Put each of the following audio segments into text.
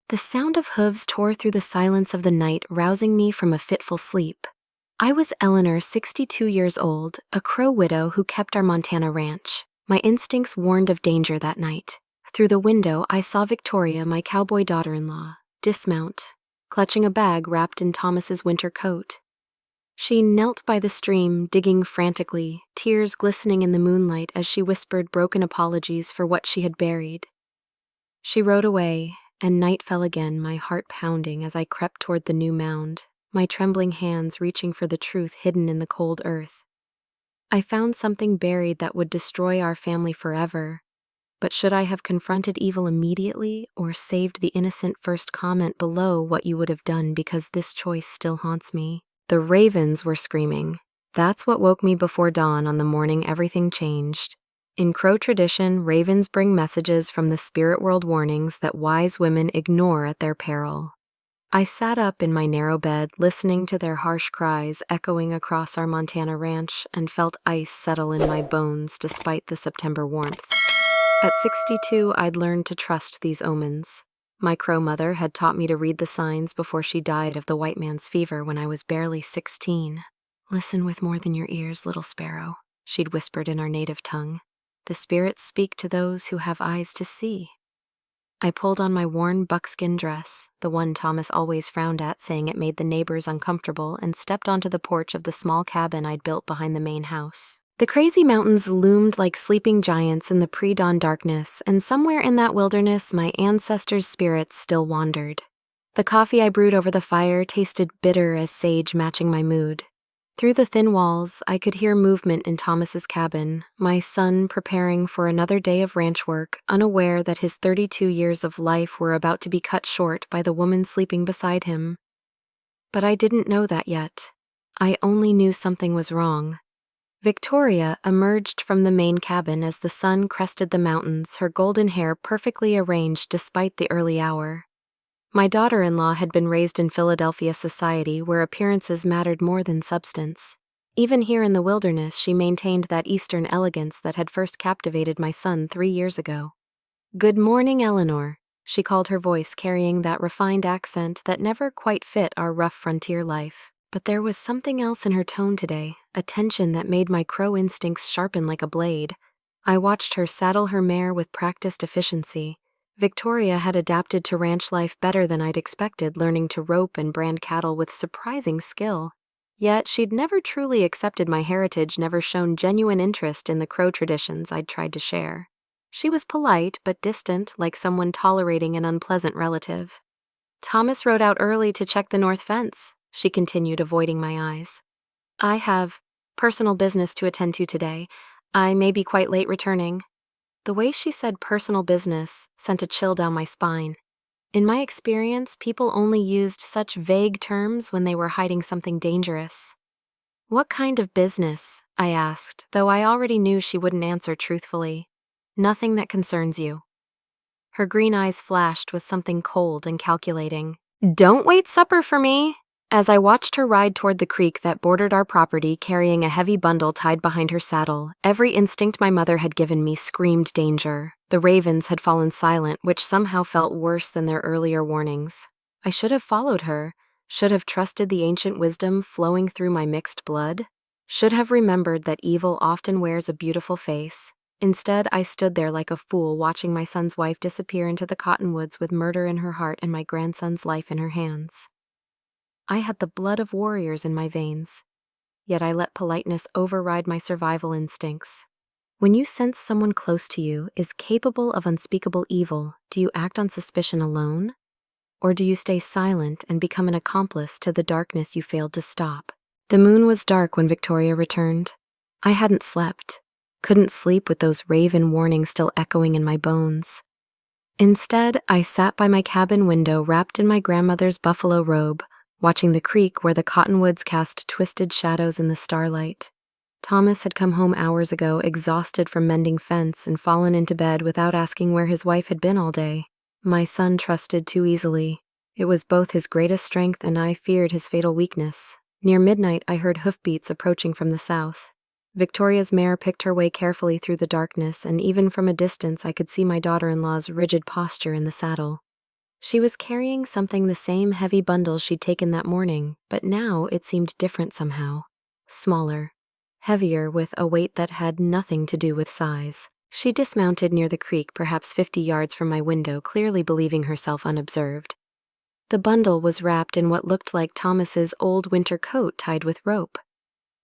The sound of hooves tore through the silence of the night, rousing me from a fitful sleep. I was Eleanor, 62 years old, a Crow widow who kept our Montana ranch. My instincts warned of danger that night. Through the window, I saw Victoria, my cowboy daughter-in-law, dismount, clutching a bag wrapped in Thomas's winter coat. She knelt by the stream, digging frantically, tears glistening in the moonlight as she whispered broken apologies for what she had buried. She rode away, and night fell again, my heart pounding as I crept toward the new mound, my trembling hands reaching for the truth hidden in the cold earth. I found something buried that would destroy our family forever, but should I have confronted evil immediately or saved the innocent? First comment below what you would have done, because this choice still haunts me. The ravens were screaming. That's what woke me before dawn on the morning everything changed. In Crow tradition, ravens bring messages from the spirit world, warnings that wise women ignore at their peril. I sat up in my narrow bed, listening to their harsh cries echoing across our Montana ranch, and felt ice settle in my bones despite the September warmth. At 62, I'd learned to trust these omens. My Crow mother had taught me to read the signs before she died of the white man's fever when I was barely 16. "Listen with more than your ears, little sparrow," she'd whispered in our native tongue. "The spirits speak to those who have eyes to see." I pulled on my worn buckskin dress, the one Thomas always frowned at, saying it made the neighbors uncomfortable, and stepped onto the porch of the small cabin I'd built behind the main house. The crazy mountains loomed like sleeping giants in the pre-dawn darkness, and somewhere in that wilderness my ancestors' spirits still wandered. The coffee I brewed over the fire tasted bitter as sage, matching my mood. Through the thin walls, I could hear movement in Thomas's cabin, my son preparing for another day of ranch work, unaware that his 32 years of life were about to be cut short by the woman sleeping beside him. But I didn't know that yet. I only knew something was wrong. Victoria emerged from the main cabin as the sun crested the mountains, her golden hair perfectly arranged despite the early hour. My daughter-in-law had been raised in Philadelphia society, where appearances mattered more than substance. Even here in the wilderness, she maintained that Eastern elegance that had first captivated my son 3 years ago. "Good morning, Eleanor," she called, her voice carrying that refined accent that never quite fit our rough frontier life. But there was something else in her tone today, a tension that made my Crow instincts sharpen like a blade. I watched her saddle her mare with practiced efficiency. Victoria had adapted to ranch life better than I'd expected, learning to rope and brand cattle with surprising skill. Yet she'd never truly accepted my heritage, never shown genuine interest in the Crow traditions I'd tried to share. She was polite but distant, like someone tolerating an unpleasant relative. "Thomas rode out early to check the north fence," she continued, avoiding my eyes. "I have personal business to attend to today. I may be quite late returning." The way she said personal business sent a chill down my spine. In my experience, people only used such vague terms when they were hiding something dangerous. "What kind of business?" I asked, though I already knew she wouldn't answer truthfully. "Nothing that concerns you." Her green eyes flashed with something cold and calculating. "Don't wait supper for me." As I watched her ride toward the creek that bordered our property, carrying a heavy bundle tied behind her saddle, every instinct my mother had given me screamed danger. The ravens had fallen silent, which somehow felt worse than their earlier warnings. I should have followed her, should have trusted the ancient wisdom flowing through my mixed blood, should have remembered that evil often wears a beautiful face. Instead, I stood there like a fool, watching my son's wife disappear into the cottonwoods with murder in her heart and my grandson's life in her hands. I had the blood of warriors in my veins, yet I let politeness override my survival instincts. When you sense someone close to you is capable of unspeakable evil, do you act on suspicion alone? Or do you stay silent and become an accomplice to the darkness you failed to stop? The moon was dark when Victoria returned. I hadn't slept, couldn't sleep with those raven warnings still echoing in my bones. Instead, I sat by my cabin window wrapped in my grandmother's buffalo robe, watching the creek where the cottonwoods cast twisted shadows in the starlight. Thomas had come home hours ago, exhausted from mending fence, and fallen into bed without asking where his wife had been all day. My son trusted too easily. It was both his greatest strength and I feared his fatal weakness. Near midnight, I heard hoofbeats approaching from the south. Victoria's mare picked her way carefully through the darkness, and even from a distance I could see my daughter-in-law's rigid posture in the saddle. She was carrying something the same heavy bundle she'd taken that morning, but now it seemed different somehow. Smaller, heavier, with a weight that had nothing to do with size. She dismounted near the creek, perhaps 50 yards from my window, clearly believing herself unobserved. The bundle was wrapped in what looked like Thomas's old winter coat tied with rope.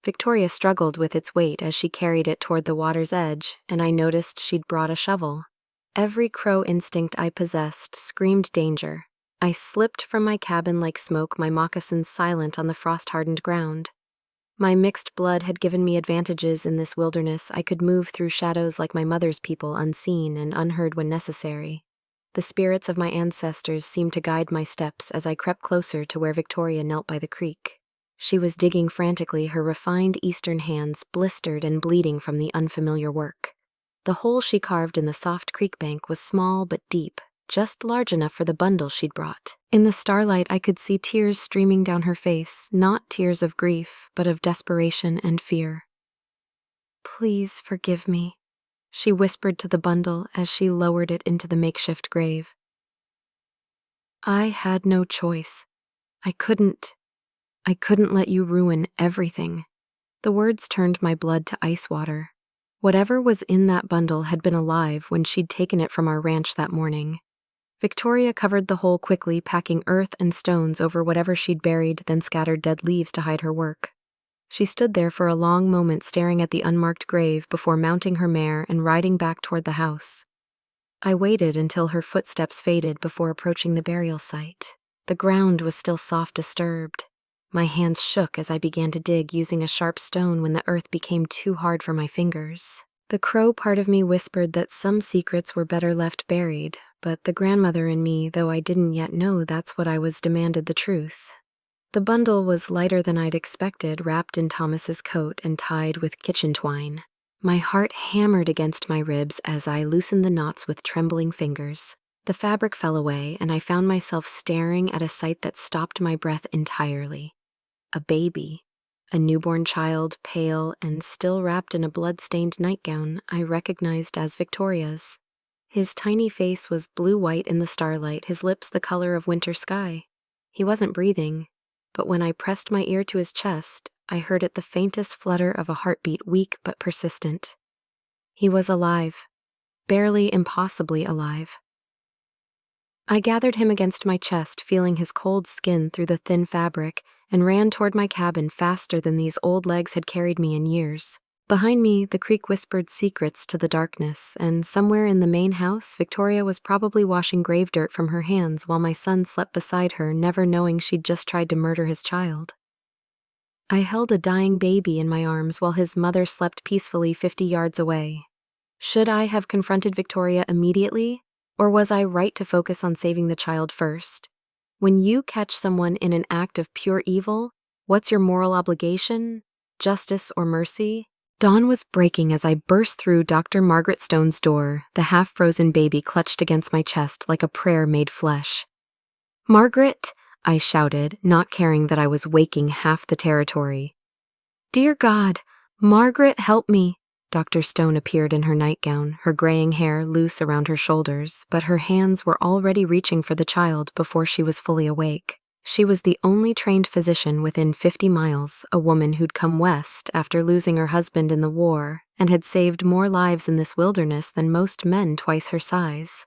Victoria struggled with its weight as she carried it toward the water's edge, and I noticed she'd brought a shovel. Every crow instinct I possessed screamed danger. I slipped from my cabin like smoke, my moccasins silent on the frost-hardened ground. My mixed blood had given me advantages in this wilderness. I could move through shadows like my mother's people, unseen and unheard when necessary. The spirits of my ancestors seemed to guide my steps as I crept closer to where Victoria knelt by the creek. She was digging frantically, her refined eastern hands blistered and bleeding from the unfamiliar work. The hole she carved in the soft creek bank was small but deep, just large enough for the bundle she'd brought. In the starlight, I could see tears streaming down her face, not tears of grief, but of desperation and fear. "Please forgive me," she whispered to the bundle as she lowered it into the makeshift grave. "I had no choice. I couldn't let you ruin everything." The words turned my blood to ice water. Whatever was in that bundle had been alive when she'd taken it from our ranch that morning. Victoria covered the hole quickly, packing earth and stones over whatever she'd buried, then scattered dead leaves to hide her work. She stood there for a long moment staring at the unmarked grave before mounting her mare and riding back toward the house. I waited until her footsteps faded before approaching the burial site. The ground was still soft, disturbed. My hands shook as I began to dig, using a sharp stone when the earth became too hard for my fingers. The crow part of me whispered that some secrets were better left buried, but the grandmother in me, though I didn't yet know that's what I was, demanded the truth. The bundle was lighter than I'd expected, wrapped in Thomas's coat and tied with kitchen twine. My heart hammered against my ribs as I loosened the knots with trembling fingers. The fabric fell away, and I found myself staring at a sight that stopped my breath entirely. A baby, a newborn child, pale and still wrapped in a blood-stained nightgown I recognized as Victoria's. His tiny face was blue-white in the starlight, his lips the color of winter sky. He wasn't breathing, but when I pressed my ear to his chest, I heard it the faintest flutter of a heartbeat, weak but persistent. He was alive, barely impossibly alive. I gathered him against my chest, feeling his cold skin through the thin fabric, and ran toward my cabin faster than these old legs had carried me in years. Behind me, the creek whispered secrets to the darkness, and somewhere in the main house, Victoria was probably washing grave dirt from her hands while my son slept beside her, never knowing she'd just tried to murder his child. I held a dying baby in my arms while his mother slept peacefully 50 yards away. Should I have confronted Victoria immediately, or was I right to focus on saving the child first? When you catch someone in an act of pure evil, what's your moral obligation? Justice or mercy? Dawn was breaking as I burst through Dr. Margaret Stone's door, the half-frozen baby clutched against my chest like a prayer made flesh. "Margaret!" I shouted, not caring that I was waking half the territory. "Dear God, Margaret, help me!" Dr. Stone appeared in her nightgown, her graying hair loose around her shoulders, but her hands were already reaching for the child before she was fully awake. She was the only trained physician within 50 miles, a woman who'd come west after losing her husband in the war and had saved more lives in this wilderness than most men twice her size.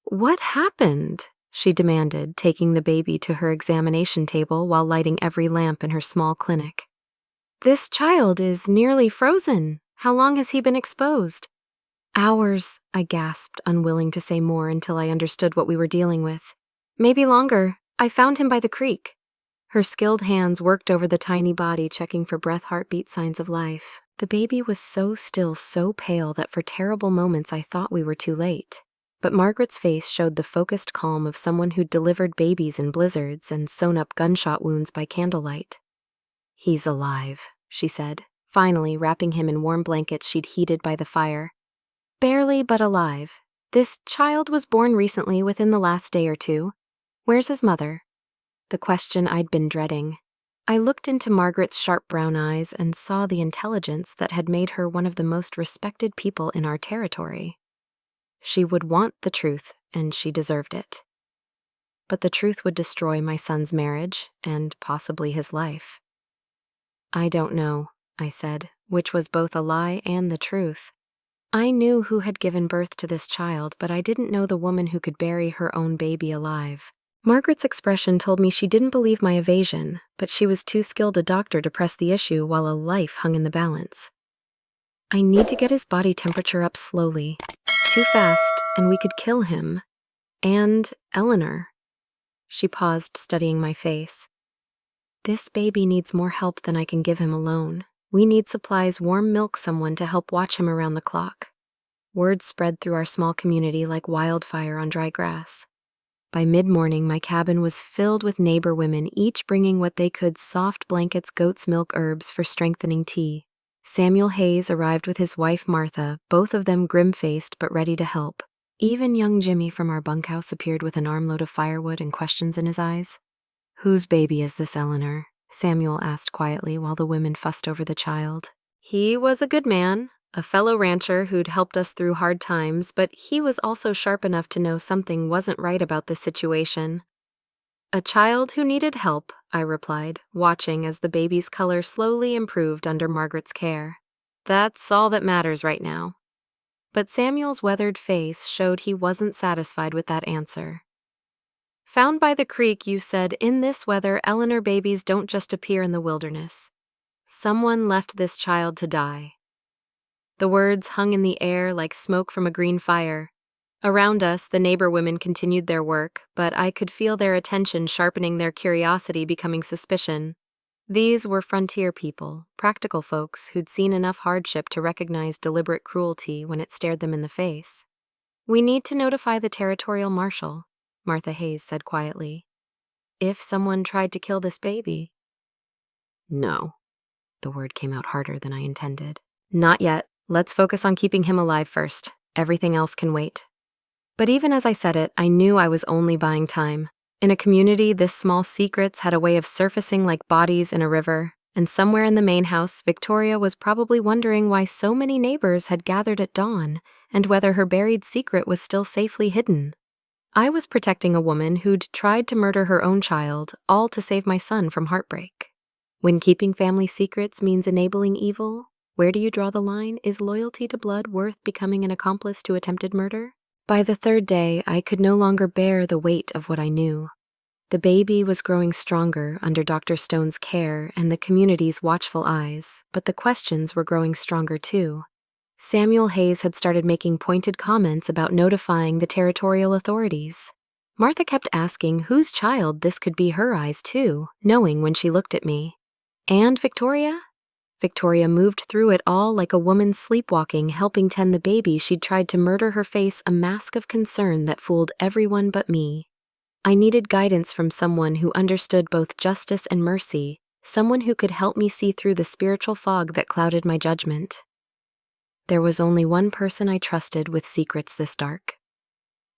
"What happened?" she demanded, taking the baby to her examination table while lighting every lamp in her small clinic. "This child is nearly frozen. How long has he been exposed?" "Hours," I gasped, unwilling to say more until I understood what we were dealing with. "Maybe longer. I found him by the creek." Her skilled hands worked over the tiny body, checking for breath, heartbeat, signs of life. The baby was so still, so pale that for terrible moments I thought we were too late. But Margaret's face showed the focused calm of someone who'd delivered babies in blizzards and sewn up gunshot wounds by candlelight. "He's alive," she said, finally wrapping him in warm blankets she'd heated by the fire. "Barely, but alive. This child was born recently, within the last day or two. Where's his mother?" The question I'd been dreading. I looked into Margaret's sharp brown eyes and saw the intelligence that had made her one of the most respected people in our territory. She would want the truth, and she deserved it. but the truth would destroy my son's marriage and possibly his life. I don't know, I said, which was both a lie and the truth. I knew who had given birth to this child, but I didn't know the woman who could bury her own baby alive. Margaret's expression told me she didn't believe my evasion, but she was too skilled a doctor to press the issue while a life hung in the balance. I need to get his body temperature up slowly. Too fast, and we could kill him. And Eleanor. She paused, studying my face. This baby needs more help than I can give him alone. We need supplies, warm milk, someone to help watch him around the clock. Word spread through our small community like wildfire on dry grass. By mid-morning, my cabin was filled with neighbor women, each bringing what they could: soft blankets, goat's milk, herbs for strengthening tea. Samuel Hayes arrived with his wife Martha, both of them grim-faced but ready to help. Even young Jimmy from our bunkhouse appeared with an armload of firewood and questions in his eyes. "Whose baby is this, Eleanor?" Samuel asked quietly while the women fussed over the child. He was a good man, a fellow rancher who'd helped us through hard times, but he was also sharp enough to know something wasn't right about the situation. "A child who needed help," I replied, watching as the baby's color slowly improved under Margaret's care. "That's all that matters right now." But Samuel's weathered face showed he wasn't satisfied with that answer. "Found by the creek, you said. In this weather, Eleanor, babies don't just appear in the wilderness. Someone left this child to die." The words hung in the air like smoke from a green fire. Around us, the neighbor women continued their work, but I could feel their attention sharpening, their curiosity becoming suspicion. These were frontier people, practical folks who'd seen enough hardship to recognize deliberate cruelty when it stared them in the face. "We need to notify the territorial marshal," Martha Hayes said quietly. "If someone tried to kill this baby." "No." The word came out harder than I intended. "Not yet. Let's focus on keeping him alive first. Everything else can wait." But even as I said it, I knew I was only buying time. In a community, this small secrets had a way of surfacing like bodies in a river, and somewhere in the main house, Victoria was probably wondering why so many neighbors had gathered at dawn, and whether her buried secret was still safely hidden. I was protecting a woman who'd tried to murder her own child, all to save my son from heartbreak. When keeping family secrets means enabling evil, where do you draw the line? Is loyalty to blood worth becoming an accomplice to attempted murder? By the third day, I could no longer bear the weight of what I knew. The baby was growing stronger under Dr. Stone's care and the community's watchful eyes, but the questions were growing stronger too. Samuel Hayes had started making pointed comments about notifying the territorial authorities. Martha kept asking whose child this could be, her eyes too, knowing when she looked at me. And Victoria? Victoria moved through it all like a woman sleepwalking, helping tend the baby she'd tried to murder, her face a mask of concern that fooled everyone but me. I needed guidance from someone who understood both justice and mercy, someone who could help me see through the spiritual fog that clouded my judgment. There was only one person I trusted with secrets this dark.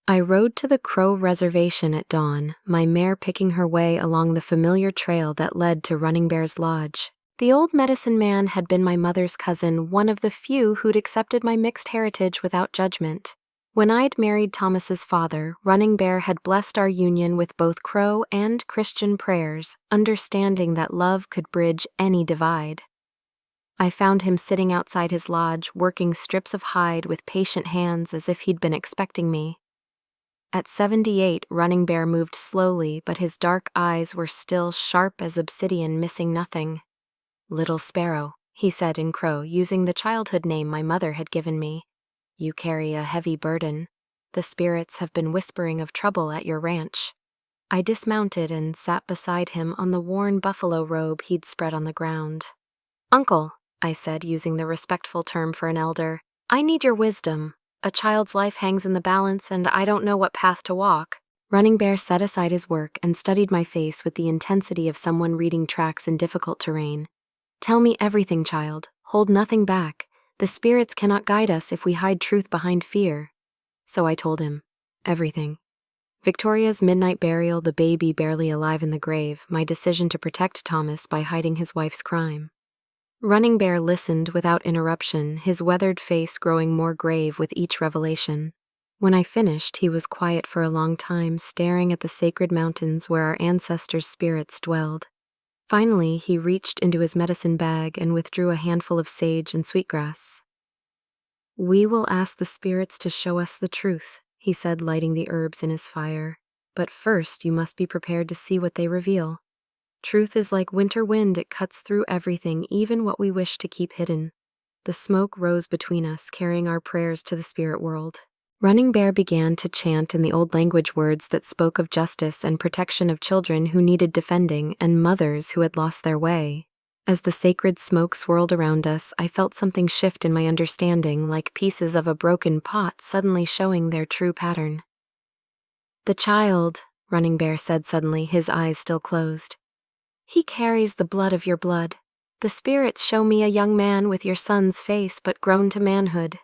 I rode to the Crow Reservation at dawn, my mare picking her way along the familiar trail that led to Running Bear's lodge. The old medicine man had been my mother's cousin, one of the few who'd accepted my mixed heritage without judgment. When I'd married Thomas's father, Running Bear had blessed our union with both Crow and Christian prayers, understanding that love could bridge any divide. I found him sitting outside his lodge, working strips of hide with patient hands as if he'd been expecting me. At 78, Running Bear moved slowly, but his dark eyes were still sharp as obsidian, missing nothing. "Little Sparrow," he said in Crow, using the childhood name my mother had given me. "You carry a heavy burden. The spirits have been whispering of trouble at your ranch." I dismounted and sat beside him on the worn buffalo robe he'd spread on the ground. "Uncle," I said, using the respectful term for an elder, "I need your wisdom. A child's life hangs in the balance, and I don't know what path to walk." Running Bear set aside his work and studied my face with the intensity of someone reading tracks in difficult terrain. "Tell me everything, child. Hold nothing back. The spirits cannot guide us if we hide truth behind fear." So I told him everything. Victoria's midnight burial, the baby barely alive in the grave, my decision to protect Thomas by hiding his wife's crime. Running Bear listened without interruption, his weathered face growing more grave with each revelation. When I finished, he was quiet for a long time, staring at the sacred mountains where our ancestors' spirits dwelled. Finally, he reached into his medicine bag and withdrew a handful of sage and sweetgrass. "We will ask the spirits to show us the truth," he said, lighting the herbs in his fire. "But first, you must be prepared to see what they reveal. Truth is like winter wind, it cuts through everything, even what we wish to keep hidden." The smoke rose between us, carrying our prayers to the spirit world. Running Bear began to chant in the old language words that spoke of justice and protection of children who needed defending and mothers who had lost their way. As the sacred smoke swirled around us, I felt something shift in my understanding, like pieces of a broken pot suddenly showing their true pattern. "The child," Running Bear said suddenly, his eyes still closed. "He carries the blood of your blood. The spirits show me a young man with your son's face but grown to manhood.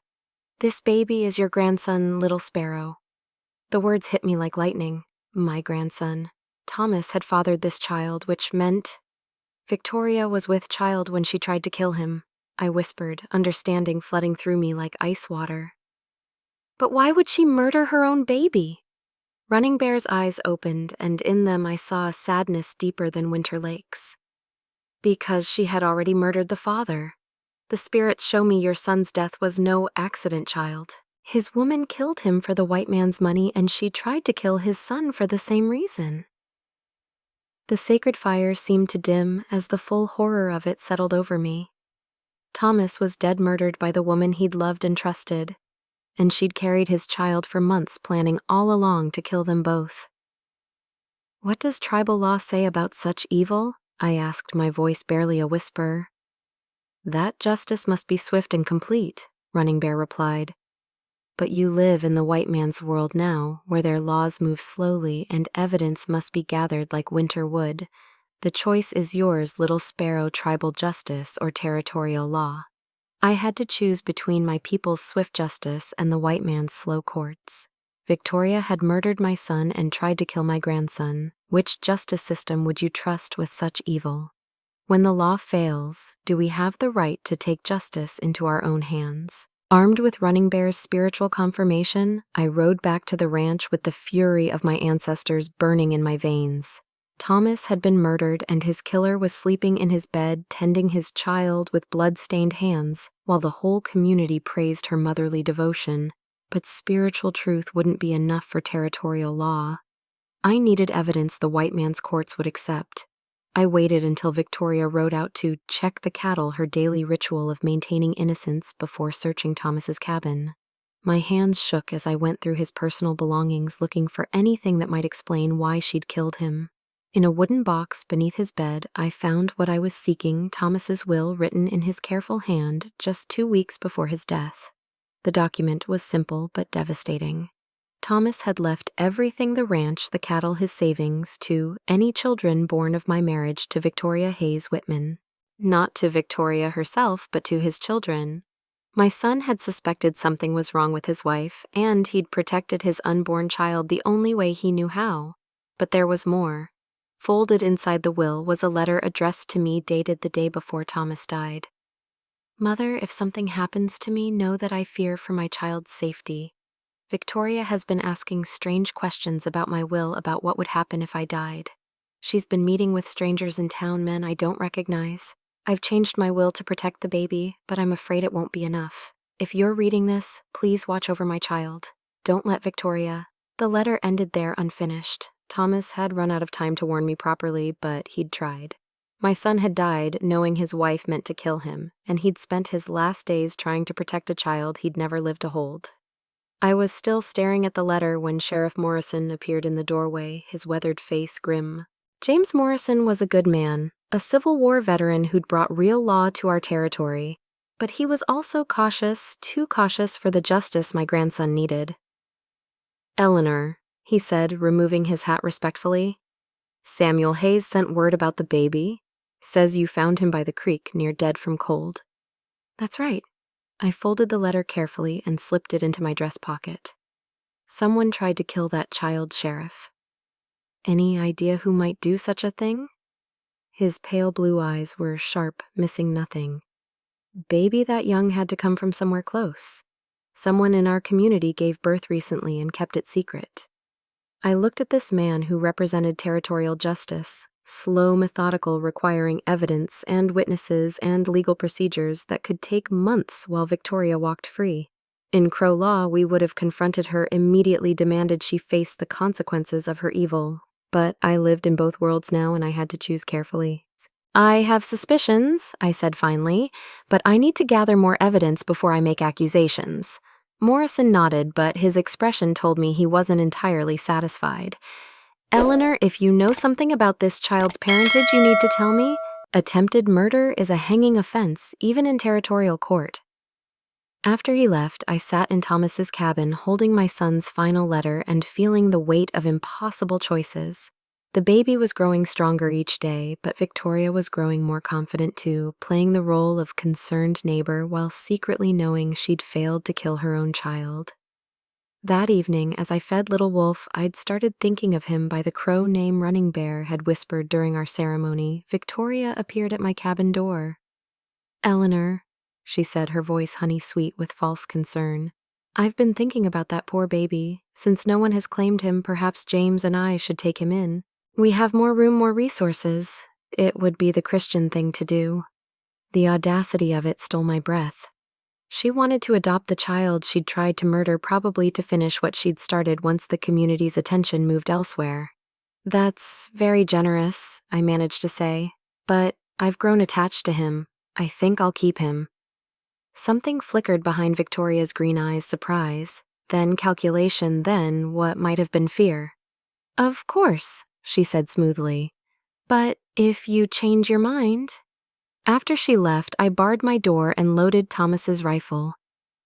This baby is your grandson, Little Sparrow." The words hit me like lightning. My grandson. Thomas had fathered this child, which meant Victoria was with child when she tried to kill him. I whispered, understanding flooding through me like ice water. "But why would she murder her own baby?" Running Bear's eyes opened, and in them I saw a sadness deeper than winter lakes. "Because she had already murdered the father. The spirits show me your son's death was no accident, child. His woman killed him for the white man's money, and she tried to kill his son for the same reason." The sacred fire seemed to dim as the full horror of it settled over me. Thomas was dead, murdered by the woman he'd loved and trusted, and she'd carried his child for months, planning all along to kill them both. "What does tribal law say about such evil?" I asked, my voice barely a whisper. "That justice must be swift and complete," Running Bear replied. "But you live in the white man's world now, where their laws move slowly and evidence must be gathered like winter wood. The choice is yours, Little Sparrow, tribal justice or territorial law." I had to choose between my people's swift justice and the white man's slow courts. Victoria had murdered my son and tried to kill my grandson. Which justice system would you trust with such evil? When the law fails, do we have the right to take justice into our own hands? Armed with Running Bear's spiritual confirmation, I rode back to the ranch with the fury of my ancestors burning in my veins. Thomas had been murdered, and his killer was sleeping in his bed, tending his child with blood-stained hands, while the whole community praised her motherly devotion. But spiritual truth wouldn't be enough for territorial law. I needed evidence the white man's courts would accept. I waited until Victoria rode out to check the cattle, her daily ritual of maintaining innocence, before searching Thomas's cabin. My hands shook as I went through his personal belongings, looking for anything that might explain why she'd killed him. In a wooden box beneath his bed, I found what I was seeking, Thomas's will written in his careful hand just 2 weeks before his death. The document was simple but devastating. Thomas had left everything: the ranch, the cattle, his savings, to any children born of my marriage to Victoria Hayes Whitman. Not to Victoria herself, but to his children. My son had suspected something was wrong with his wife, and he'd protected his unborn child the only way he knew how. But there was more. Folded inside the will was a letter addressed to me, dated the day before Thomas died. "Mother, if something happens to me, know that I fear for my child's safety. Victoria has been asking strange questions about my will, about what would happen if I died. She's been meeting with strangers in town, men I don't recognize. I've changed my will to protect the baby, but I'm afraid it won't be enough. If you're reading this, please watch over my child. Don't let Victoria." The letter ended there, unfinished. Thomas had run out of time to warn me properly, but he'd tried. My son had died knowing his wife meant to kill him, and he'd spent his last days trying to protect a child he'd never lived to hold. I was still staring at the letter when Sheriff Morrison appeared in the doorway, his weathered face grim. James Morrison was a good man, a Civil War veteran who'd brought real law to our territory, but he was also cautious, too cautious for the justice my grandson needed. "Eleanor," he said, removing his hat respectfully. "Samuel Hayes sent word about the baby. Says you found him by the creek, near dead from cold." "That's right." I folded the letter carefully and slipped it into my dress pocket. "Someone tried to kill that child, Sheriff." "Any idea who might do such a thing?" His pale blue eyes were sharp, missing nothing. "Baby that young had to come from somewhere close. Someone in our community gave birth recently and kept it secret. I looked at this man who represented territorial justice, slow, methodical, requiring evidence and witnesses and legal procedures that could take months while Victoria walked free. In Crow law, we would have confronted her, immediately demanded she face the consequences of her evil. But I lived in both worlds now, and I had to choose carefully. I have suspicions, I said finally, but I need to gather more evidence before I make accusations. Morrison nodded, but his expression told me he wasn't entirely satisfied. Eleanor, if you know something about this child's parentage, you need to tell me. Attempted murder is a hanging offense, even in territorial court. After he left, I sat in Thomas's cabin holding my son's final letter and feeling the weight of impossible choices. The baby was growing stronger each day, but Victoria was growing more confident too, playing the role of concerned neighbor while secretly knowing she'd failed to kill her own child. That evening, as I fed little Wolf, I'd started thinking of him by the crow name Running Bear had whispered during our ceremony. Victoria appeared at my cabin door. "Eleanor," she said, her voice honey-sweet with false concern. "I've been thinking about that poor baby. Since no one has claimed him, perhaps James and I should take him in. We have more room, more resources. It would be the Christian thing to do." The audacity of it stole my breath. She wanted to adopt the child she'd tried to murder, probably to finish what she'd started once the community's attention moved elsewhere. "That's very generous," I managed to say, "but I've grown attached to him. I think I'll keep him." Something flickered behind Victoria's green eyes, surprise, then calculation, then what might have been fear. "Of course," she said smoothly, "but if you change your mind..." After she left, I barred my door and loaded Thomas's rifle.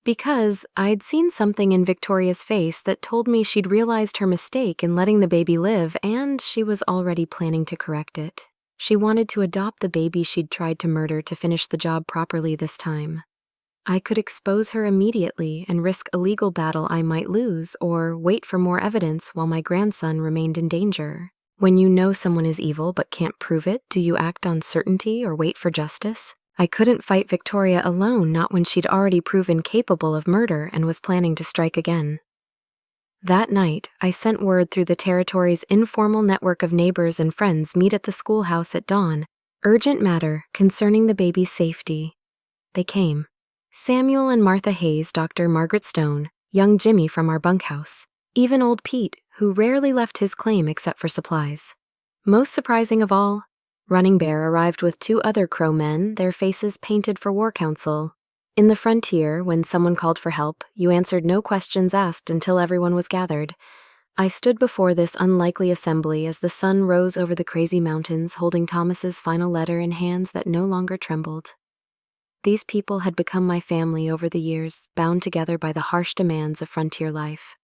Because I'd seen something in Victoria's face that told me she'd realized her mistake in letting the baby live, and she was already planning to correct it. She wanted to adopt the baby she'd tried to murder to finish the job properly this time. I could expose her immediately and risk a legal battle I might lose, or wait for more evidence while my grandson remained in danger. When you know someone is evil but can't prove it, do you act on certainty or wait for justice? I couldn't fight Victoria alone, not when she'd already proven capable of murder and was planning to strike again. That night, I sent word through the territory's informal network of neighbors and friends, meet at the schoolhouse at dawn. Urgent matter concerning the baby's safety. They came. Samuel and Martha Hayes, Dr. Margaret Stone, young Jimmy from our bunkhouse, even old Pete, who rarely left his claim except for supplies. Most surprising of all, Running Bear arrived with 2 other crow men, their faces painted for war council. In the frontier, when someone called for help, you answered no questions asked until everyone was gathered. I stood before this unlikely assembly as the sun rose over the crazy mountains, holding Thomas's final letter in hands that no longer trembled. These people had become my family over the years, bound together by the harsh demands of frontier life.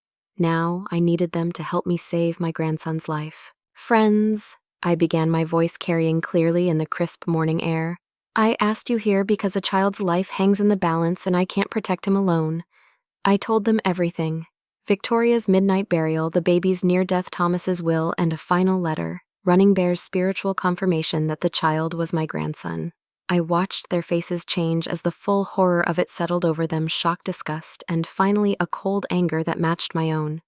Now I needed them to help me save my grandson's life. "Friends," I began, my voice carrying clearly in the crisp morning air, "I asked you here because a child's life hangs in the balance and I can't protect him alone." I told them everything. Victoria's midnight burial, the baby's near-death Thomas's will, and a final letter, Running Bear's spiritual confirmation that the child was my grandson. I watched their faces change as the full horror of it settled over them, shock, disgust, and finally a cold anger that matched my own.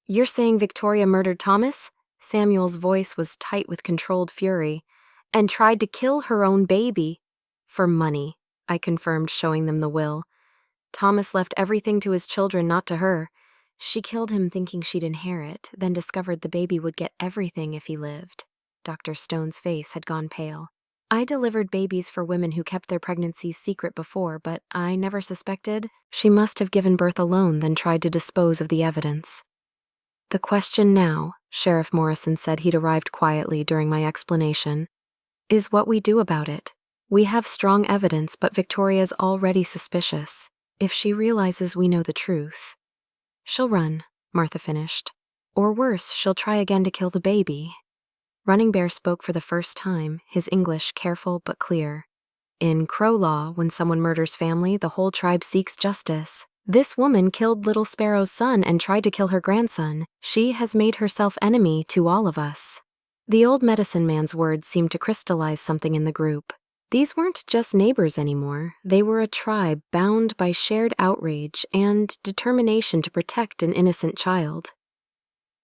"You're saying Victoria murdered Thomas?" Samuel's voice was tight with controlled fury. "And tried to kill her own baby?" "For money," I confirmed, showing them the will. "Thomas left everything to his children, not to her. She killed him thinking she'd inherit, then discovered the baby would get everything if he lived." Dr. Stone's face had gone pale. "I delivered babies for women who kept their pregnancies secret before, but I never suspected. She must have given birth alone, then tried to dispose of the evidence." "The question now," Sheriff Morrison said he'd arrived quietly during my explanation, "is what we do about it. We have strong evidence, but Victoria's already suspicious. If she realizes we know the truth, she'll run," Martha finished. "Or worse, she'll try again to kill the baby." Running Bear spoke for the first time, his English careful but clear. "In Crow law, when someone murders family, the whole tribe seeks justice. This woman killed Little Sparrow's son and tried to kill her grandson. She has made herself enemy to all of us." The old medicine man's words seemed to crystallize something in the group. These weren't just neighbors anymore. They were a tribe bound by shared outrage and determination to protect an innocent child.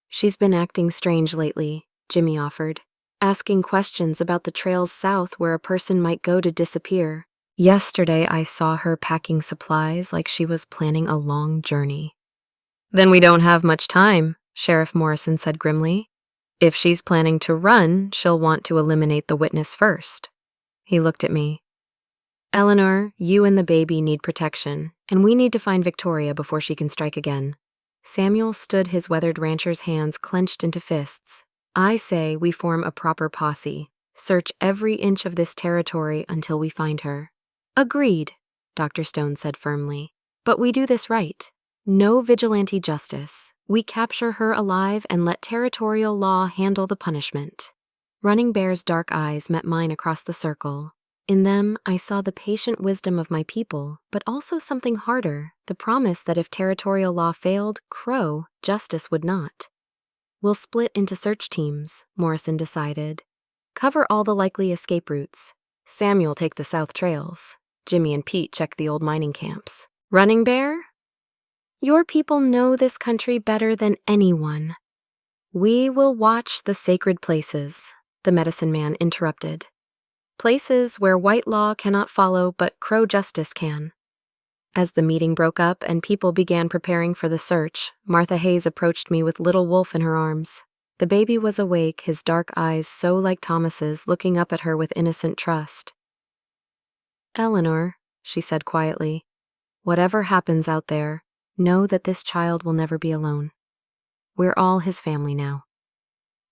"She's been acting strange lately," Jimmy offered, "asking questions about the trails south where a person might go to disappear. Yesterday I saw her packing supplies like she was planning a long journey." "Then we don't have much time," Sheriff Morrison said grimly. "If she's planning to run, she'll want to eliminate the witness first." He looked at me. "Eleanor, you and the baby need protection, and we need to find Victoria before she can strike again." Samuel stood, his weathered rancher's hands clenched into fists. "I say we form a proper posse. Search every inch of this territory until we find her." "Agreed," Dr. Stone said firmly. "But we do this right. No vigilante justice. We capture her alive and let territorial law handle the punishment." Running Bear's dark eyes met mine across the circle. In them, I saw the patient wisdom of my people, but also something harder, the promise that if territorial law failed, justice would not. "We'll split into search teams," Morrison decided. "Cover all the likely escape routes. Samuel take the south trails. Jimmy and Pete check the old mining camps. Running Bear? Your people know this country better than anyone. We will watch the sacred places," the medicine man interrupted. "Places where white law cannot follow but Crow justice can." As the meeting broke up and people began preparing for the search, Martha Hayes approached me with little Wolf in her arms. The baby was awake, his dark eyes so like Thomas's, looking up at her with innocent trust. "Eleanor," she said quietly, "whatever happens out there, know that this child will never be alone. We're all his family now."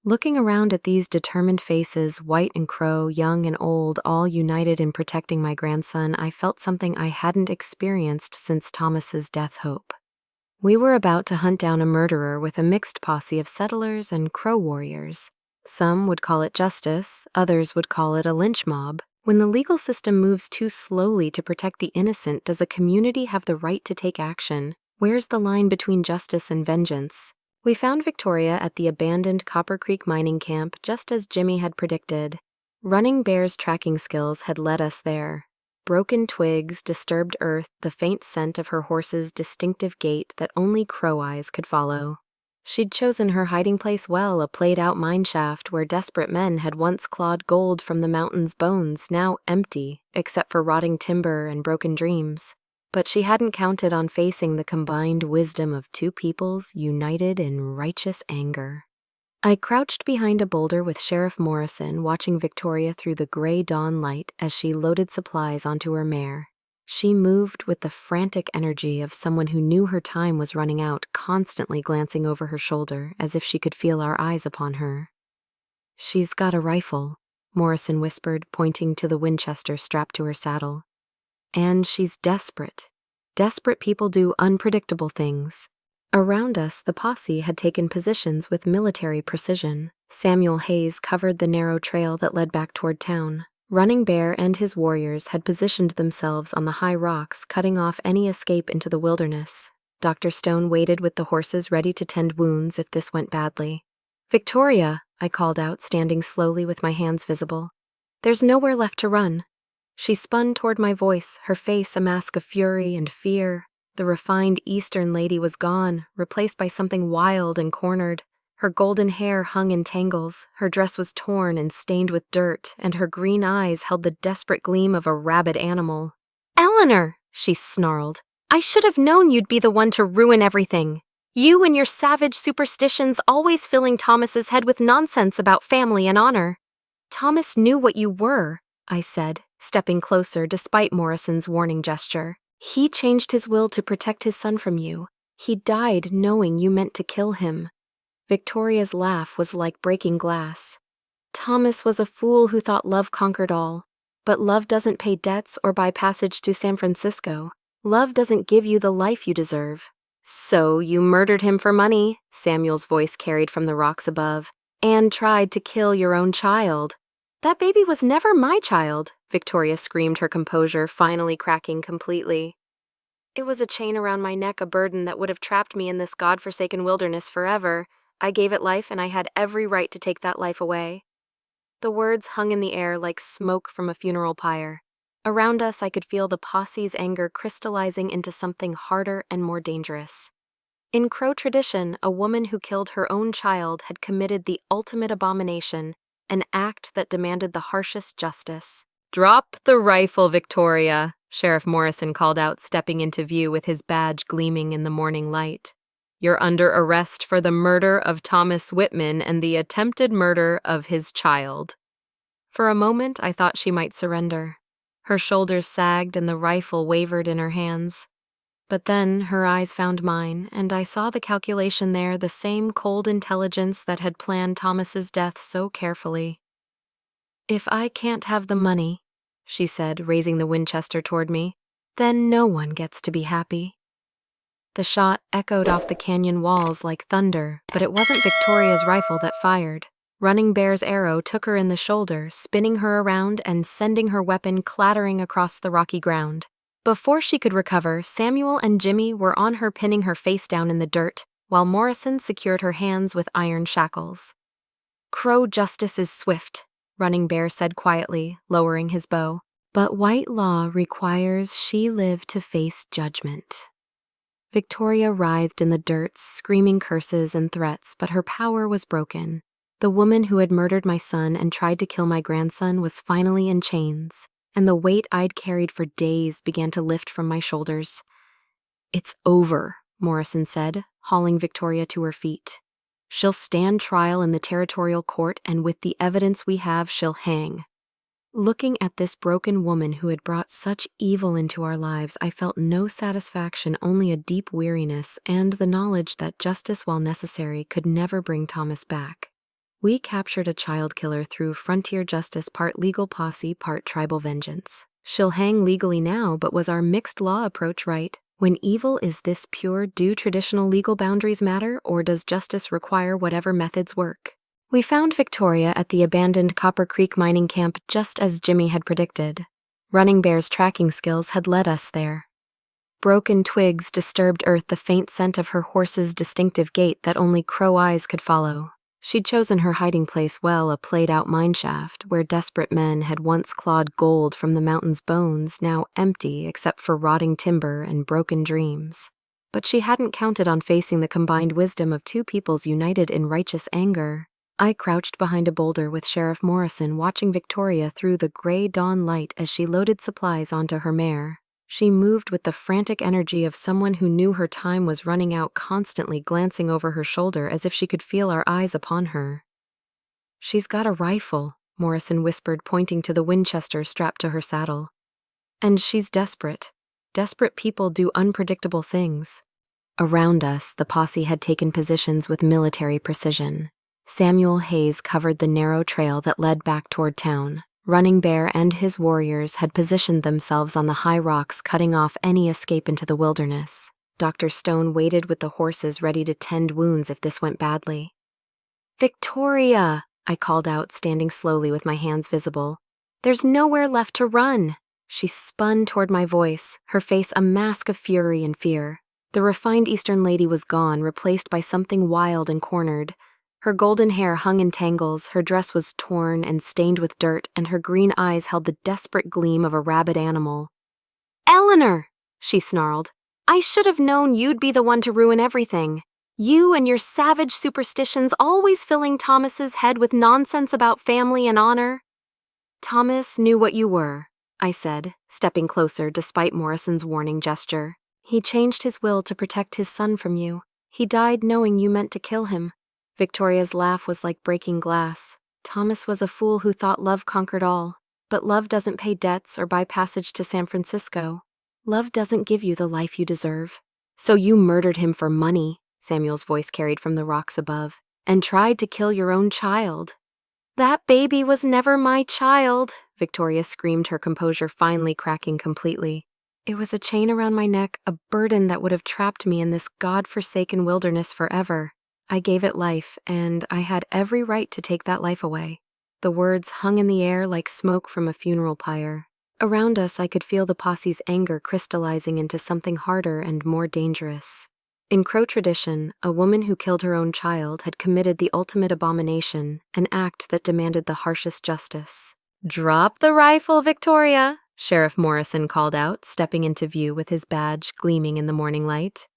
Looking around at these determined faces, white and Crow, young and old, all united in protecting my grandson, I felt something I hadn't experienced since Thomas's death hope. We were about to hunt down a murderer with a mixed posse of settlers and Crow warriors. Some would call it justice, others would call it a lynch mob. When the legal system moves too slowly to protect the innocent, does a community have the right to take action? Where's the line between justice and vengeance? We found Victoria at the abandoned Copper Creek mining camp, just as Jimmy had predicted. Running Bear's tracking skills had led us there. Broken twigs, disturbed earth, the faint scent of her horse's distinctive gait that only Crow eyes could follow. She'd chosen her hiding place well, a played-out mine shaft where desperate men had once clawed gold from the mountain's bones, now empty, except for rotting timber and broken dreams. But she hadn't counted on facing the combined wisdom of two peoples united in righteous anger. I crouched behind a boulder with Sheriff Morrison, watching Victoria through the gray dawn light as she loaded supplies onto her mare. She moved with the frantic energy of someone who knew her time was running out, constantly glancing over her shoulder as if she could feel our eyes upon her. "She's got a rifle," Morrison whispered, pointing to the Winchester strapped to her saddle. "And she's desperate. Desperate people do unpredictable things." Around us, the posse had taken positions with military precision. Samuel Hayes covered the narrow trail that led back toward town. Running Bear and his warriors had positioned themselves on the high rocks, cutting off any escape into the wilderness. Dr. Stone waited with the horses ready to tend wounds if this went badly. "Victoria," I called out, standing slowly with my hands visible. "There's nowhere left to run." She spun toward my voice, her face a mask of fury and fear. The refined Eastern lady was gone, replaced by something wild and cornered. Her golden hair hung in tangles, her dress was torn and stained with dirt, and her green eyes held the desperate gleam of a rabid animal. "Eleanor," she snarled, "I should have known you'd be the one to ruin everything. You and your savage superstitions always filling Thomas's head with nonsense about family and honor." "Thomas knew what you were," I said, stepping closer despite Morrison's warning gesture. "He changed his will to protect his son from you. He died knowing you meant to kill him." Victoria's laugh was like breaking glass. "Thomas was a fool who thought love conquered all. But love doesn't pay debts or buy passage to San Francisco. Love doesn't give you the life you deserve." "So you murdered him for money," Samuel's voice carried from the rocks above, "and tried to kill your own child." "That baby was never my child," Victoria screamed, her composure finally cracking completely. "It was a chain around my neck, a burden that would have trapped me in this godforsaken wilderness forever. I gave it life, and I had every right to take that life away." The words hung in the air like smoke from a funeral pyre. Around us, I could feel the posse's anger crystallizing into something harder and more dangerous. In Crow tradition, a woman who killed her own child had committed the ultimate abomination, an act that demanded the harshest justice. "Drop the rifle, Victoria," Sheriff Morrison called out, stepping into view with his badge gleaming in the morning light. "You're under arrest for the murder of Thomas Whitman and the attempted murder of his child." For a moment, I thought she might surrender. Her shoulders sagged and the rifle wavered in her hands. But then her eyes found mine, and I saw the calculation there, the same cold intelligence that had planned Thomas's death so carefully. "If I can't have the money," she said, raising the Winchester toward me, "then no one gets to be happy." The shot echoed off the canyon walls like thunder, but it wasn't Victoria's rifle that fired. Running Bear's arrow took her in the shoulder, spinning her around and sending her weapon clattering across the rocky ground. Before she could recover, Samuel and Jimmy were on her, pinning her face down in the dirt, while Morrison secured her hands with iron shackles. "Crow justice is swift," Running Bear said quietly, lowering his bow. "But white law requires she live to face judgment." Victoria writhed in the dirt, screaming curses and threats, but her power was broken. The woman who had murdered my son and tried to kill my grandson was finally in chains, and the weight I'd carried for days began to lift from my shoulders. "It's over," Morrison said, hauling Victoria to her feet. "She'll stand trial in the territorial court, and with the evidence we have, she'll hang." Looking at this broken woman who had brought such evil into our lives, I felt no satisfaction, only a deep weariness and the knowledge that justice, while necessary, could never bring Thomas back. We captured a child killer through frontier justice, part legal posse, part tribal vengeance. She'll hang legally now, but was our mixed law approach right? When evil is this pure, do traditional legal boundaries matter, or does justice require whatever methods work? We found Victoria at the abandoned Copper Creek mining camp just as Jimmy had predicted. Running Bear's tracking skills had led us there. Broken twigs disturbed earth, the faint scent of her horse's distinctive gait that only Crow eyes could follow. She'd chosen her hiding place well, a played-out mineshaft where desperate men had once clawed gold from the mountain's bones, now empty except for rotting timber and broken dreams. But she hadn't counted on facing the combined wisdom of two peoples united in righteous anger. I crouched behind a boulder with Sheriff Morrison, watching Victoria through the gray dawn light as she loaded supplies onto her mare. She moved with the frantic energy of someone who knew her time was running out, constantly glancing over her shoulder as if she could feel our eyes upon her. "She's got a rifle," Morrison whispered, pointing to the Winchester strapped to her saddle. "And she's desperate. Desperate people do unpredictable things." Around us, the posse had taken positions with military precision. Samuel Hayes covered the narrow trail that led back toward town. Running Bear and his warriors had positioned themselves on the high rocks, cutting off any escape into the wilderness. Dr. Stone waited with the horses, ready to tend wounds if this went badly. "Victoria!" I called out, standing slowly with my hands visible. "There's nowhere left to run." She spun toward my voice, her face a mask of fury and fear. The refined Eastern lady was gone, replaced by something wild and cornered. Her golden hair hung in tangles, her dress was torn and stained with dirt, and her green eyes held the desperate gleam of a rabid animal. "Eleanor!" she snarled. "I should have known you'd be the one to ruin everything. You and your savage superstitions, always filling Thomas's head with nonsense about family and honor." "Thomas knew what you were," I said, stepping closer despite Morrison's warning gesture. "He changed his will to protect his son from you. He died knowing you meant to kill him." Victoria's laugh was like breaking glass. "Thomas was a fool who thought love conquered all. But love doesn't pay debts or buy passage to San Francisco. Love doesn't give you the life you deserve. So you murdered him for money," Samuel's voice carried from the rocks above, "and tried to kill your own child." "That baby was never my child," Victoria screamed, her composure finally cracking completely. "It was a chain around my neck, a burden that would have trapped me in this God-forsaken wilderness forever. I gave it life, and I had every right to take that life away." The words hung in the air like smoke from a funeral pyre. Around us, I could feel the posse's anger crystallizing into something harder and more dangerous. In Crow tradition, a woman who killed her own child had committed the ultimate abomination, an act that demanded the harshest justice. "Drop the rifle, Victoria," Sheriff Morrison called out, stepping into view with his badge gleaming in the morning light.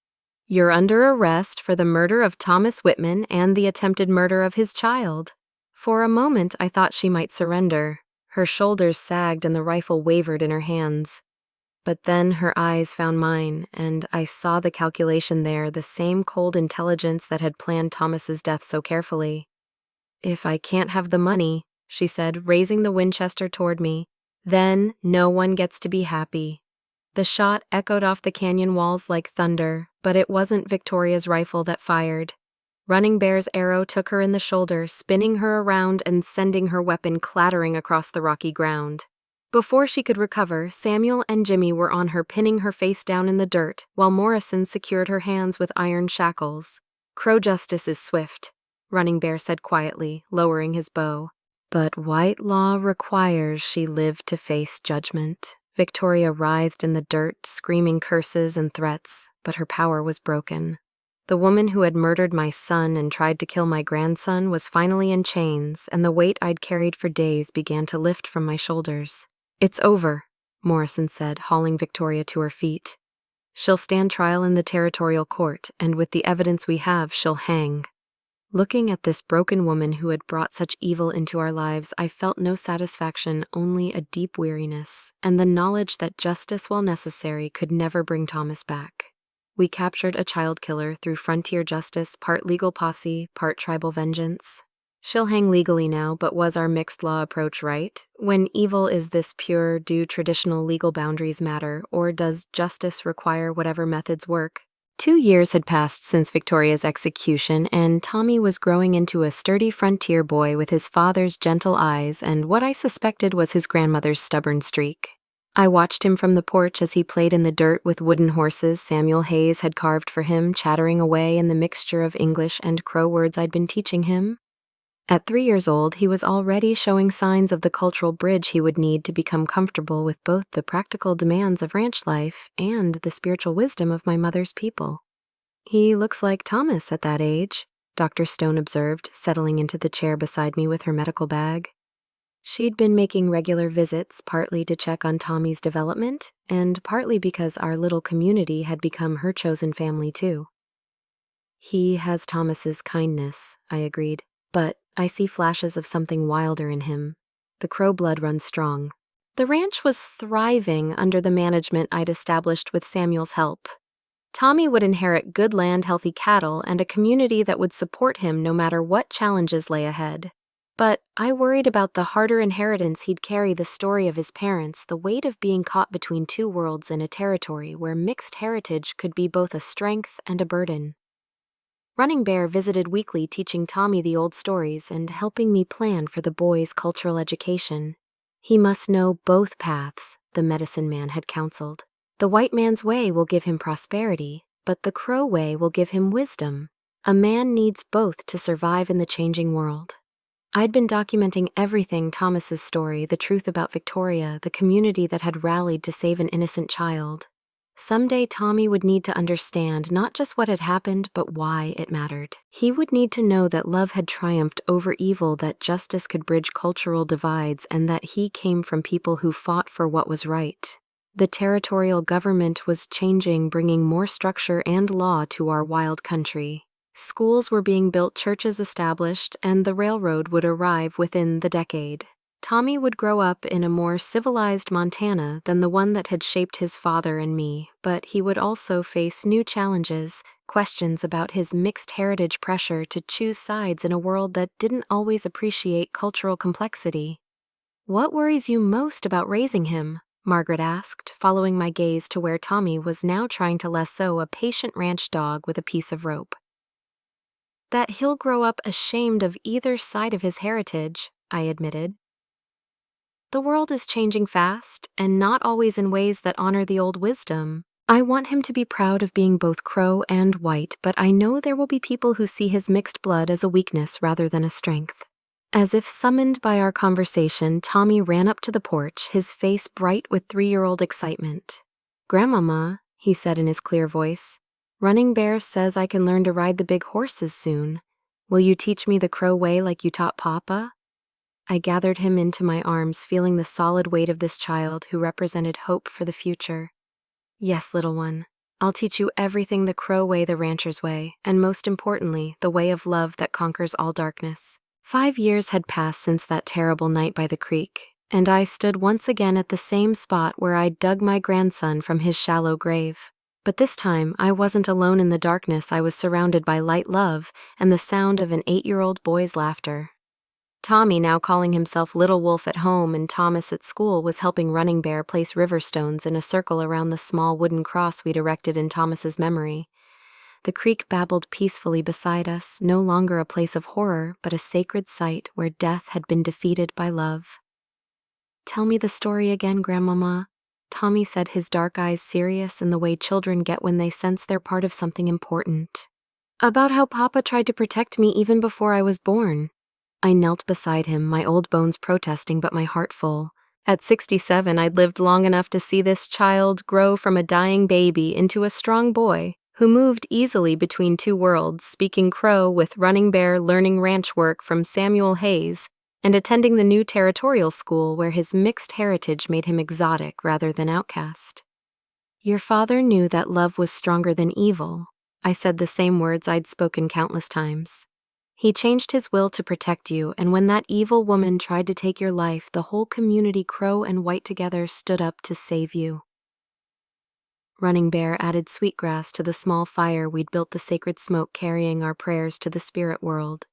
"You're under arrest for the murder of Thomas Whitman and the attempted murder of his child." For a moment, I thought she might surrender. Her shoulders sagged and the rifle wavered in her hands. But then her eyes found mine, and I saw the calculation there, the same cold intelligence that had planned Thomas's death so carefully. "If I can't have the money," she said, raising the Winchester toward me, "then no one gets to be happy." The shot echoed off the canyon walls like thunder, but it wasn't Victoria's rifle that fired. Running Bear's arrow took her in the shoulder, spinning her around and sending her weapon clattering across the rocky ground. Before she could recover, Samuel and Jimmy were on her, pinning her face down in the dirt, while Morrison secured her hands with iron shackles. "Crow justice is swift," Running Bear said quietly, lowering his bow. "But white law requires she live to face judgment." Victoria writhed in the dirt, screaming curses and threats, but her power was broken. The woman who had murdered my son and tried to kill my grandson was finally in chains, and the weight I'd carried for days began to lift from my shoulders. "It's over," Morrison said, hauling Victoria to her feet. "She'll stand trial in the territorial court, and with the evidence we have, she'll hang." Looking at this broken woman who had brought such evil into our lives, I felt no satisfaction, only a deep weariness, and the knowledge that justice, while necessary, could never bring Thomas back. We captured a child killer through frontier justice, part legal posse, part tribal vengeance. She'll hang legally now, but was our mixed law approach right? When evil is this pure, do traditional legal boundaries matter, or does justice require whatever methods work? 2 years had passed since Victoria's execution, and Tommy was growing into a sturdy frontier boy with his father's gentle eyes and what I suspected was his grandmother's stubborn streak. I watched him from the porch as he played in the dirt with wooden horses Samuel Hayes had carved for him, chattering away in the mixture of English and Crow words I'd been teaching him. At 3 years old, he was already showing signs of the cultural bridge he would need to become comfortable with both the practical demands of ranch life and the spiritual wisdom of my mother's people. "He looks like Thomas at that age," Dr. Stone observed, settling into the chair beside me with her medical bag. She'd been making regular visits, partly to check on Tommy's development, and partly because our little community had become her chosen family too. "He has Thomas's kindness," I agreed, "but I see flashes of something wilder in him. The Crow blood runs strong." The ranch was thriving under the management I'd established with Samuel's help. Tommy would inherit good land, healthy cattle, and a community that would support him no matter what challenges lay ahead. But I worried about the harder inheritance he'd carry, the story of his parents, the weight of being caught between two worlds in a territory where mixed heritage could be both a strength and a burden. Running Bear visited weekly, teaching Tommy the old stories and helping me plan for the boy's cultural education. He must know both paths, the medicine man had counseled. The white man's way will give him prosperity, but the Crow way will give him wisdom. A man needs both to survive in the changing world. I'd been documenting everything: Thomas's story, the truth about Victoria, the community that had rallied to save an innocent child. Someday Tommy would need to understand not just what had happened, but why it mattered. He would need to know that love had triumphed over evil, that justice could bridge cultural divides, and that he came from people who fought for what was right. The territorial government was changing, bringing more structure and law to our wild country. Schools were being built, churches established, and the railroad would arrive within the decade. Tommy would grow up in a more civilized Montana than the one that had shaped his father and me, but he would also face new challenges, questions about his mixed heritage, pressure to choose sides in a world that didn't always appreciate cultural complexity. "What worries you most about raising him?" Margaret asked, following my gaze to where Tommy was now trying to lasso a patient ranch dog with a piece of rope. "That he'll grow up ashamed of either side of his heritage," I admitted. "The world is changing fast, and not always in ways that honor the old wisdom. I want him to be proud of being both Crow and white, but I know there will be people who see his mixed blood as a weakness rather than a strength." As if summoned by our conversation, Tommy ran up to the porch, his face bright with 3-year-old excitement. "Grandmama," he said in his clear voice, Running Bear says I can learn to ride the big horses soon. Will you teach me the crow way like you taught Papa? I gathered him into my arms, feeling the solid weight of this child who represented hope for the future. Yes, little one. I'll teach you everything the crow way, the rancher's way, and most importantly, the way of love that conquers all darkness. 5 years had passed since that terrible night by the creek, and I stood once again at the same spot where I'd dug my grandson from his shallow grave. But this time, I wasn't alone in the darkness. I was surrounded by light love and the sound of an 8-year-old boy's laughter. Tommy, now calling himself Little Wolf at home and Thomas at school, was helping Running Bear place river stones in a circle around the small wooden cross we'd erected in Thomas's memory. The creek babbled peacefully beside us, no longer a place of horror, but a sacred site where death had been defeated by love. Tell me the story again, Grandmama, Tommy said, his dark eyes serious in the way children get when they sense they're part of something important. About how Papa tried to protect me even before I was born. I knelt beside him, my old bones protesting but my heart full. At 67, I'd lived long enough to see this child grow from a dying baby into a strong boy who moved easily between two worlds, speaking Crow with Running Bear, learning ranch work from Samuel Hayes, and attending the new territorial school where his mixed heritage made him exotic rather than outcast. Your father knew that love was stronger than evil. I said the same words I'd spoken countless times. He changed his will to protect you, and when that evil woman tried to take your life, the whole community, Crow and White together, stood up to save you. Running Bear added sweetgrass to the small fire we'd built, the sacred smoke carrying our prayers to the spirit world.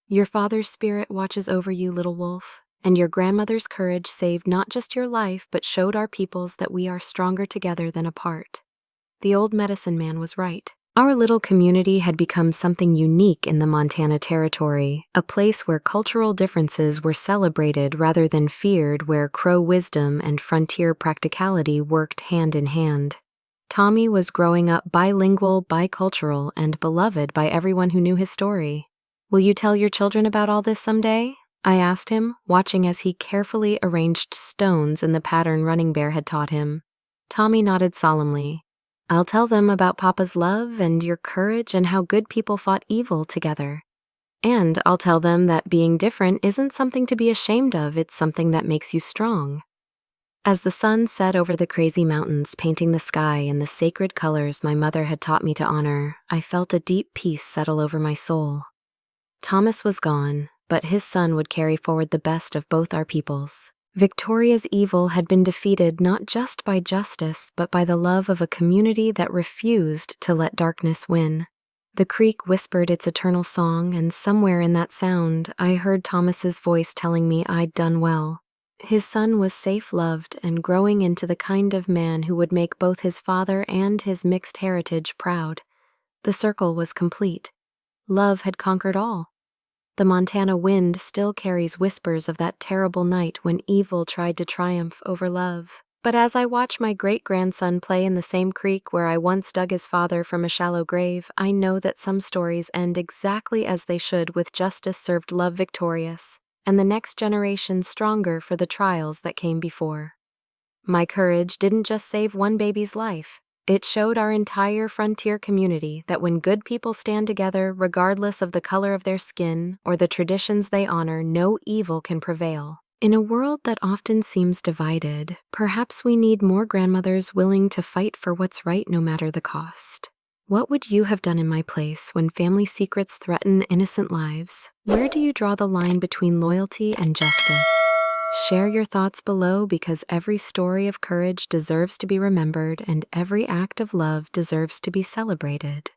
Your father's spirit watches over you, Little Wolf, and your grandmother's courage saved not just your life, but showed our peoples that we are stronger together than apart. The old medicine man was right. Our little community had become something unique in the Montana Territory, a place where cultural differences were celebrated rather than feared, where Crow wisdom and frontier practicality worked hand in hand. Tommy was growing up bilingual, bicultural, and beloved by everyone who knew his story. Will you tell your children about all this someday? I asked him, watching as he carefully arranged stones in the pattern Running Bear had taught him. Tommy nodded solemnly. I'll tell them about Papa's love and your courage and how good people fought evil together. And I'll tell them that being different isn't something to be ashamed of, it's something that makes you strong. As the sun set over the crazy mountains, painting the sky in the sacred colors my mother had taught me to honor, I felt a deep peace settle over my soul. Thomas was gone, but his son would carry forward the best of both our peoples. Victoria's evil had been defeated not just by justice, but by the love of a community that refused to let darkness win. The creek whispered its eternal song, and somewhere in that sound, I heard Thomas's voice telling me I'd done well. His son was safe, loved, and growing into the kind of man who would make both his father and his mixed heritage proud. The circle was complete. Love had conquered all. The Montana wind still carries whispers of that terrible night when evil tried to triumph over love. But as I watch my great-grandson play in the same creek where I once dug his father from a shallow grave, I know that some stories end exactly as they should, with justice served, love victorious, and the next generation stronger for the trials that came before. My courage didn't just save one baby's life. It showed our entire frontier community that when good people stand together, regardless of the color of their skin or the traditions they honor, no evil can prevail. In a world that often seems divided, perhaps we need more grandmothers willing to fight for what's right no matter the cost. What would you have done in my place when family secrets threaten innocent lives? Where do you draw the line between loyalty and justice? Share your thoughts below, because every story of courage deserves to be remembered and every act of love deserves to be celebrated.